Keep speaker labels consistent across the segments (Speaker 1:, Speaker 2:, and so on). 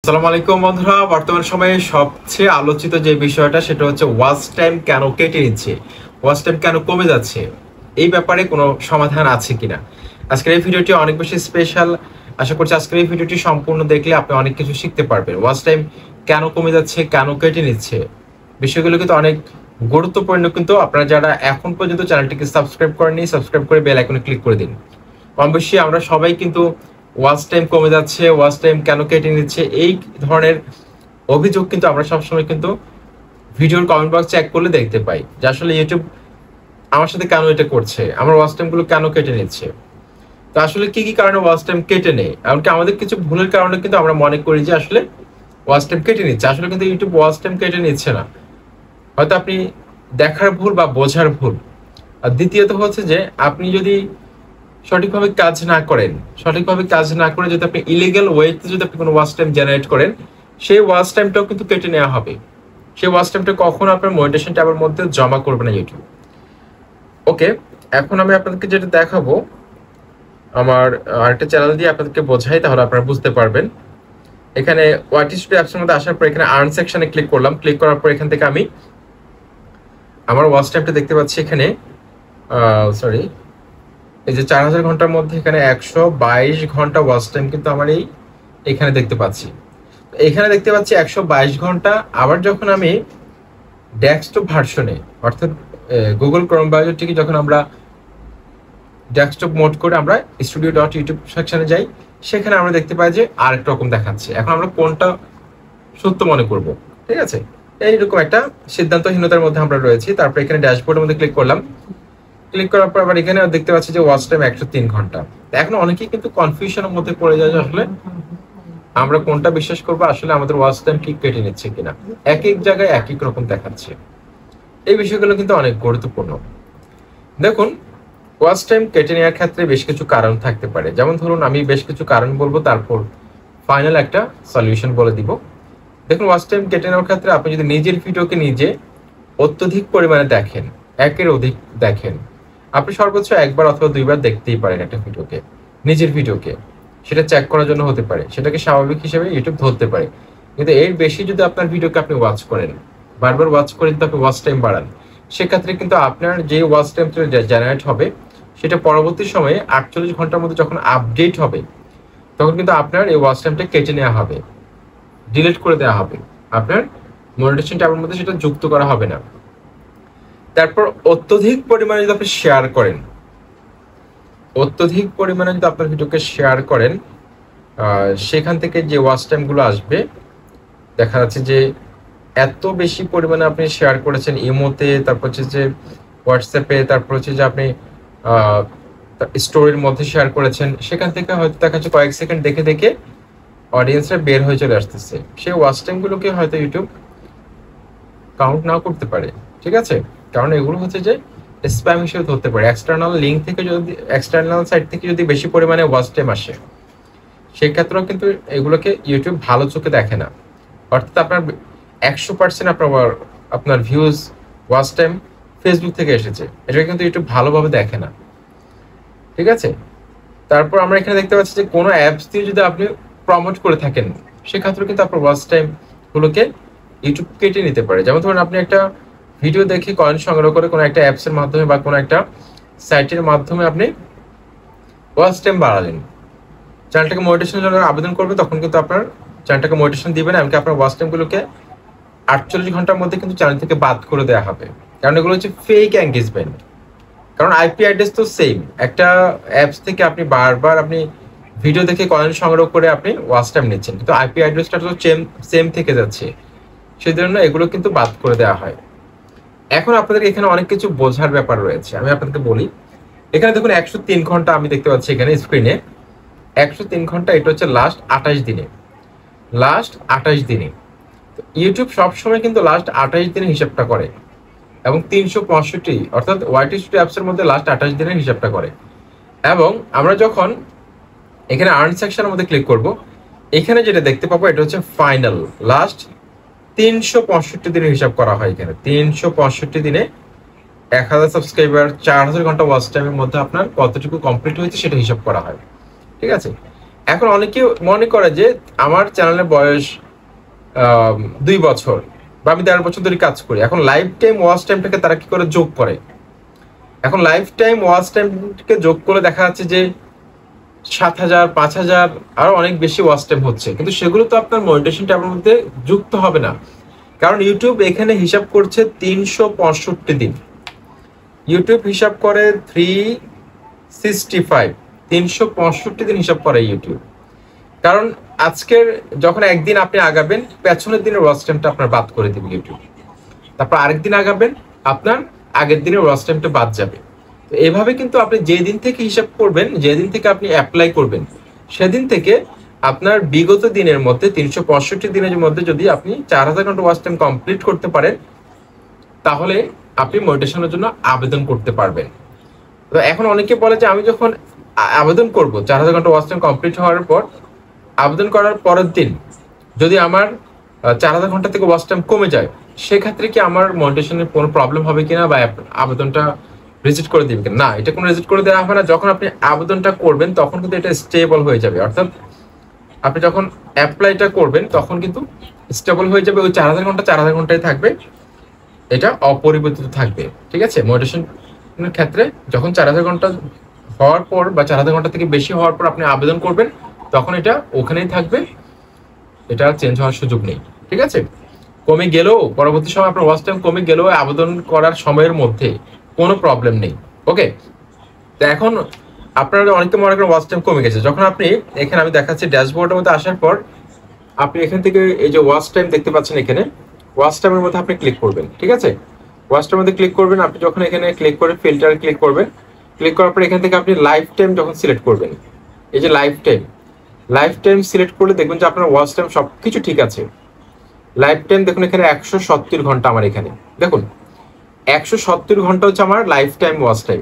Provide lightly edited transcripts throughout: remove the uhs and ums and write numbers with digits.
Speaker 1: আসসালামু আলাইকুম বন্ধুরা। বর্তমান সময়ে সবচেয়ে আলোচিত যে বিষয়টা সেটা হচ্ছে ওয়াচ টাইম কেন কেটে নিচ্ছে, ওয়াচ টাইম কেন কমে যাচ্ছে, এই ব্যাপারে কোনো সমাধান আছে কিনা। আজকের এই ভিডিওটি অনেক বেশি স্পেশাল। আশা করছি আজকের এই ভিডিওটি সম্পূর্ণ দেখলে আপনি অনেক কিছু শিখতে পারবেন। ওয়াচ টাইম কেন কমে যাচ্ছে, কেন কেটে নিচ্ছে, বিষয়গুলো কিন্তু অনেক গুরুত্বপূর্ণ। কিন্তু আপনারা যারা এখন পর্যন্ত চ্যানেলটিকে সাবস্ক্রাইব করেননি, সাবস্ক্রাইব করে বেল আইকনে ক্লিক করে দিন। কম বেশি আমরা সবাই কিন্তু ওয়াচ টাইম কমে যাচ্ছে, ওয়াচ টাইম কেন কেটে নিচ্ছে, এই ধরনের অভিযোগ কিন্তু আমরা সবসময় কিন্তু ভিডিওর কমেন্ট বক্স চেক করলে দেখতে পাই যে আসলে ইউটিউব আমার সাথে কেন এটা করছে, আমার ওয়াচ টাইম গুলো কেন কেটে নিচ্ছে। তো আসলে কি কি কারণে ওয়াচ টাইম কেটে নেয়, এমনকি আমাদের কিছু ভুলের কারণে কিন্তু আমরা মনে করি যে আসলে ওয়াচ টাইম কেটে নিচ্ছে, আসলে কিন্তু ইউটিউব ওয়াচ টাইম কেটে নিচ্ছে না। হয়তো আপনি দেখার ভুল বা বোঝার ভুল। আর দ্বিতীয়ত হচ্ছে যে আপনি যদি সঠিকভাবে কাজ না করেন, সঠিকভাবে কাজ না করে যদি আপনি ইলিগাল ওয়েতে যদি আপনি কোনো ওয়াচ টাইম জেনারেট করেন, সেই ওয়াচ টাইমটাও কিন্তু কেটে নেওয়া হবে। সেই ওয়াচ টাইমটা কখনো আপনার মনিটাইজেশন ট্যাবের মধ্যে জমা করবে না ইউটিউব। ওকে, এখন আমি আপনাদেরকে যেটা দেখাবো, আমার আরেকটা চ্যানেল দিয়ে আপনাদেরকে বোঝাই, তাহলে আপনারা বুঝতে পারবেন। এখানে ওয়াইটি স্টুডিও অ্যাপসের মধ্যে আসার পর এখানে আর্ন সেকশনে ক্লিক করলাম। ক্লিক করার পর এখান থেকে আমি আমার ওয়াচ টাইমটা দেখতে পাচ্ছি। এখানে সরি, এই যে 4000 ঘন্টার মধ্যে এখানে 122 ঘন্টা ওয়াচ টাইম কিন্তু আমার এখানে দেখতে পাচ্ছি। এখানে দেখতে পাচ্ছি 122 ঘন্টা। আবার যখন আমি ডেস্কটপ ভার্সনে, অর্থাৎ গুগল ক্রোম ব্রাউজারটিকে যখন আমরা ডেস্কটপ মোড করে আমরা studio.youtube সেকশনে যাই, সেখানে আমরা দেখতে পাই যে আরেক রকম দেখাচ্ছে। এখন আমরা কোনটা সত্য মনে করব? ঠিক আছে, এইরকম একটা সিদ্ধান্তহীনতার মধ্যে আমরা রয়েছি। তারপর এখানে ড্যাশবোর্ডের মধ্যে ক্লিক করলাম। ক্লিক করার পর আবার এখানে দেখতে পাচ্ছি যে ওয়াচ টাইম 103 ঘন্টা। এখন অনেকেই কিন্তু কনফিউশনের মধ্যে পড়ে যায় যে আসলে আমরা কোনটা বিশ্বাস করবো, আসলে আমাদের ওয়াচ টাইম কি কেটে নিচ্ছে কিনা। এক এক জায়গায় এক এক রকম দেখাচ্ছে। এই বিষয়গুলো কিন্তু অনেক গুরুত্বপূর্ণ। দেখুন, ওয়াচ টাইম কেটে নেওয়ার ক্ষেত্রে বেশ কিছু কারণ থাকতে পারে। যেমন ধরুন, আমি বেশ কিছু কারণ বলবো, তারপর ফাইনাল একটা সলিউশন বলে দিব। দেখুন, ওয়াচ টাইম কেটে নেওয়ার ক্ষেত্রে আপনি যদি নিজের ভিডিওকে নিজে অত্যধিক পরিমাণে দেখেন, একের অধিক দেখেন, আপনি সর্বোচ্চ একবার অথবা দুইবার দেখতেই পারেন একটা ভিডিওকে, নিজের ভিডিওকে। সেটা চেক করার জন্য হতে পারে, সেটাকে স্বাভাবিক হিসেবে ইউটিউব ধরতে পারে। কিন্তু এর বেশি যদি আপনার ভিডিওকে আপনি ওয়াচ করেন, বারবার ওয়াচ করে যদি আপনি ওয়াচ টাইম বাড়ান, সেক্ষেত্রে কিন্তু আপনার যে ওয়াচ টাইমটা জেনারেট হবে, সেটা পরবর্তী সময়ে 48 ঘন্টার মধ্যে যখন আপডেট হবে, তখন কিন্তু আপনার এই ওয়াচ টাইমটা কেটে নেওয়া হবে, ডিলিট করে দেওয়া হবে। আপনার মনিটাইজেশন ট্যাবের মধ্যে সেটা যুক্ত করা হবে না। তারপর অত্যধিক পরিমাণে যদি আপনি শেয়ার করেন, অত্যধিক পরিমাণে যদি আপনার ভিডিওকে শেয়ার করেন, সেখান থেকে যে ওয়াচ টাইম গুলো আসবে, দেখা যাচ্ছে যে এত বেশি পরিমাণে আপনি শেয়ার করেছেন ইমোতে, তারপর হচ্ছে যে হোয়াটসঅ্যাপে, তারপর হচ্ছে যে আপনি স্টোরির মধ্যে শেয়ার করেছেন, সেখান থেকে হয়তো দেখা যাচ্ছে কয়েক সেকেন্ড দেখে দেখে অডিয়েন্সরা বের হয়ে চলে আসতেছে। সেই ওয়াচ টাইম গুলোকে হয়তো ইউটিউব কাউন্ট নাও করতে পারে। ঠিক আছে, কারণ এগুলো হচ্ছে যে স্প্যাম হিসেবে ধরতে পারে। এক্সটার্নাল লিঙ্ক থেকে যদি, এক্সটার্নাল সাইট থেকে যদি বেশি পরিমাণে ওয়াচ টাইম আসে, সেক্ষেত্রেও কিন্তু এগুলোকে ইউটিউব ভালো চোখে দেখে না। অর্থাৎ আপনার 100% আপনার ভিউজ, ওয়াচ টাইম ফেসবুক থেকে এসেছে, এটা কিন্তু ইউটিউব ভালোভাবে দেখে না। ঠিক আছে, তারপর আমরা এখানে দেখতে পাচ্ছি যে কোনো অ্যাপস দিয়ে যদি আপনি প্রমোট করে থাকেন, সেক্ষেত্রে কিন্তু আপনার ওয়াচ টাইম গুলোকে ইউটিউব কেটে নিতে পারে। যেমন ধরুন, আপনি একটা ভিডিও দেখে কয়েন সংগ্রহ করে কোনো একটা অ্যাপসের মাধ্যমে বা কোনো একটা সাইটের মাধ্যমে আপনি ওয়াচ টাইম বাড়ালেন, চ্যানেলটাকে মনিটাইজেশনের জন্য আবেদন করবে, তখন কিন্তু আপনার চ্যানেলটাকে মনিটাইজেশন দিবেন, এমনকি আপনার ওয়াচ টাইমগুলোকে 48 ঘন্টার মধ্যে কিন্তু চ্যানেল থেকে বাদ করে দেওয়া হবে। কারণ এগুলো হচ্ছে ফেক এঙ্গেজমেন্ট। কারণ আইপি অ্যাড্রেস তো সেম, একটা অ্যাপস থেকে আপনি বারবার আপনি ভিডিও দেখে কয়েন সংগ্রহ করে আপনি ওয়াচ টাইম নিচ্ছেন, কিন্তু আইপি অ্যাড্রেসটা তো সেম থেকে যাচ্ছে, সেই জন্য এগুলো কিন্তু বাদ করে দেওয়া হয়। এখন আপনাদের এখানে অনেক কিছু বোঝার ব্যাপার রয়েছে, আমি আপনাদেরকে বলি। এখানে দেখুন 103 ঘন্টা আমি দেখতে পাচ্ছি এখানে স্ক্রিনে। 103 ঘন্টা, এটা হচ্ছে লাস্ট 28 দিনে, লাস্ট 28 দিনে। ইউটিউব সবসময় কিন্তু লাস্ট 28 দিনের হিসাবটা করে, এবং 365 অর্থাৎ ওয়াইটি স্টুডিও অ্যাপসের মধ্যে লাস্ট 28 দিনের হিসাবটা করে। এবং আমরা যখন এখানে আর্ন সেকশনের মধ্যে ক্লিক করব, এখানে যেটা দেখতে পাবো এটা হচ্ছে ফাইনাল লাস্ট 365 দিনের হিসাব করা হয়। এখানে 365 দিনে 1000 সাবস্ক্রাইবার, 4000 ঘন্টা ওয়াচ টাইমের মধ্যে আপনার কতটুকু কমপ্লিট হয়েছে সেটা হিসাব করা হয়। ঠিক আছে, এখন অনেকে মনে করে যে আমার চ্যানেলের বয়স 2 বছর বা আমি 1.5 বছর ধরে কাজ করি, এখন লাইফ টাইম ওয়াচ টাইমটাকে তারা কি করে যোগ করে। এখন লাইফ টাইম ওয়াচ টাইমকে যোগ করে দেখা যাচ্ছে যে 7,000, 5,000 আরো অনেক বেশি ওয়াচ টাইম হচ্ছে, কিন্তু সেগুলো তো আপনার মনিটাইজেশন ট্যাবের মধ্যে যুক্ত হবে না, কারণ ইউটিউব এখানে হিসাব করছে 365 দিন। ইউটিউব হিসাব করে 365, 365 দিন হিসাব করে ইউটিউব। কারণ আজকের যখন একদিন আপনি আগাবেন, পেছনের দিনের ওয়াচ টাইমটা আপনার বাদ করে দিবে ইউটিউব, তারপর আরেকদিন আগাবেন, আপনার আগের দিনের ওয়াচ টাইমটা বাদ যাবে। তো এভাবে কিন্তু আপনি যেদিন থেকে হিসাব করবেন, যেদিন থেকে আপনি অ্যাপ্লাই করবেন, সেদিন থেকে আপনার বিগত দিনের মধ্যে 365 দিনের মধ্যে যদি আপনি 4,000 ঘন্টা ওয়াচ টাইম কমপ্লিট করতে পারেন, তাহলে আপনি মনিটাইজেশনের জন্য আবেদন করতে পারবেন। তো এখন অনেকে বলে যে আমি যখন আবেদন করব 4,000 ঘন্টা ওয়াচ টাইম কমপ্লিট হওয়ার পর, আবেদন করার পরের দিন যদি আমার 4,000 ঘন্টা থেকে ওয়াচ টাইম কমে যায়, সেক্ষেত্রে কি আমার মনিটাইজেশনের কোনো প্রবলেম হবে কিনা বা আবেদনটা রিজেক্ট করে দিবে কিনা? না, এটা কোনো রিজেক্ট করে দেওয়া হবে না। যখন আপনি আবেদনটা করবেন তখন কিন্তু এটা স্টেবল হয়ে যাবে, অর্থাৎ আপনি যখন অ্যাপ্লাইটা করবেন তখন কিন্তু স্টেবল হয়ে যাবে। ওই 4,000 ঘন্টা 4,000 ঘন্টায় থাকবে, এটা অপরিবর্তিত থাকবে। ঠিক আছে, মনিটাইজেশনের ক্ষেত্রে যখন 4,000 ঘন্টা হওয়ার পর বা 4,000 ঘন্টা থেকে বেশি হওয়ার পর আপনি আবেদন করবেন, তখন এটা ওখানেই থাকবে, এটা চেঞ্জ হওয়ার সুযোগ নেই। ঠিক আছে, কমে গেলেও পরবর্তী সময় আপনার ওয়াচ টাইম কমে গেলেও আবেদন করার সময়ের মধ্যে কোনো প্রবলেম নেই। ওকে, তো এখন আপনারা অনেকে মনে করেন ওয়াচ টাইম কমে গেছে, যখন আপনি এখানে আমি দেখাচ্ছি ড্যাশবোর্ডের মধ্যে আসার পর আপনি এখান থেকে এই যে ওয়াচ টাইম দেখতে পাচ্ছেন, এখানে ওয়াচ টাইমের মধ্যে আপনি ক্লিক করবেন। ঠিক আছে, ওয়াচ টাইমের মধ্যে ক্লিক করবেন। আপনি যখন এখানে ক্লিক করে ফিল্টার ক্লিক করবেন, ক্লিক করার পর এখান থেকে আপনি লাইফ টাইম যখন সিলেক্ট করবেন, এই যে লাইফ টাইম সিলেক্ট করলে দেখবেন যে আপনার ওয়াচ টাইম সবকিছু ঠিক আছে। লাইফ টাইম দেখুন এখানে 170 ঘন্টা আমার এখানে দেখুন 170 ঘন্টা হচ্ছে আমার লাইফ টাইম ওয়াচ টাইম।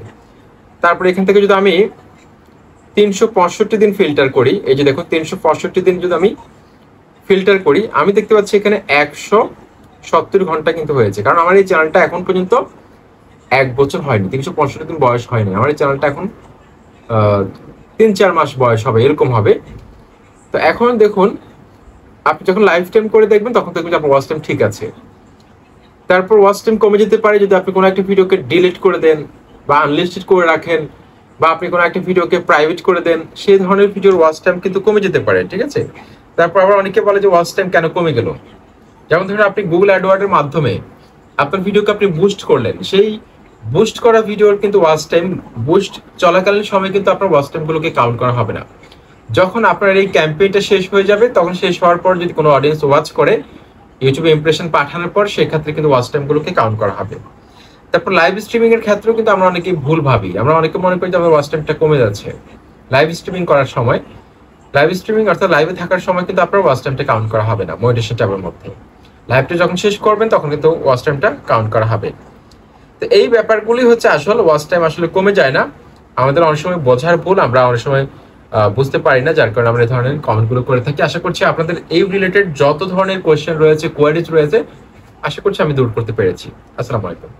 Speaker 1: তারপরে এখান থেকে যদি আমি 365 দিন ফিল্টার করি, এই যে দেখুন 365 দিন যদি আমি ফিল্টার করি, আমি দেখতে পাচ্ছি এখানে 170 ঘন্টা কিন্তু হয়েছে, কারণ আমার এই চ্যানেলটা এখন পর্যন্ত 1 বছর হয়নি, 365 দিন বয়স হয়নি। আমার এই চ্যানেলটা এখন 3-4 মাস বয়স হবে, এরকম হবে। তো এখন দেখুন আপনি যখন লাইফ টাইম করে দেখবেন তখন দেখবেন যে আপনার ওয়াচ টাইম ঠিক আছে। তারপর ওয়াচ টাইম কমে যেতে পারে যদি আপনি কোনো একটা ভিডিওকে ডিলিট করে দেন বা আনলিস্টেড করে রাখেন, বা আপনি কোনো একটা ভিডিওকে প্রাইভেট করে দেন, সেই ধরনের ভিডিওর ওয়াচ টাইম কিন্তু কমে যেতে পারে। ঠিক আছে, তারপর আবার অনেকে বলে যে ওয়াচ টাইম কেন কমে গেল। যেমন ধরুন আপনি গুগল অ্যাডওয়ার্ডের মাধ্যমে আপনার ভিডিওকে আপনি বুস্ট করলেন, সেই বুস্ট করা ভিডিওর কিন্তু ওয়াচ টাইম বুস্ট চলাকালীন সময় কিন্তু আপনার ওয়াচ টাইমগুলোকে কাউন্ট করা হবে না। যখন আপনার এই ক্যাম্পেইনটা শেষ হয়ে যাবে, তখন শেষ হওয়ার পর যদি কোনো অডিয়েন্স ওয়াচ করে ইউটিউবে ইমপ্রেশন পাঠানোর পর, সেক্ষেত্রে কিন্তু ওয়াচ টাইমগুলোকে কাউন্ট করা হবে। তারপর লাইভ স্ট্রিমিং এর ক্ষেত্রেও কিন্তু আমরা অনেকেই ভুল ভাবি, আমরা অনেকে মনে করি যে আমার ওয়াচ টাইমটা কমে যাচ্ছে। লাইভ স্ট্রিমিং করার সময়, লাইভ স্ট্রিমিং অর্থাৎ লাইভে থাকার সময় কিন্তু আপনার ওয়াচ টাইমটা কাউন্ট করা হবে না মনিটাইজেশন ট্যাবের মধ্যে। লাইভটা যখন শেষ করবেন তখন কিন্তু ওয়াচ টাইমটা কাউন্ট করা হবে। তো এই ব্যাপারগুলি হচ্ছে আসলে ওয়াচ টাইম আসলে কমে যায় না, আমাদের অনেক সময় বোঝার ভুল, আমরা অনেক সময় বুঝতে পারি না, যার কারণে আমরা এই ধরনের কমেন্টগুলো করে থাকি। আশা করছি আপনাদের এই রিলেটেড যত ধরনের কোয়েশ্চেন রয়েছে, কোয়ারিজ রয়েছে, আশা করছি আমি দূর করতে পেরেছি। আসসালামু আলাইকুম।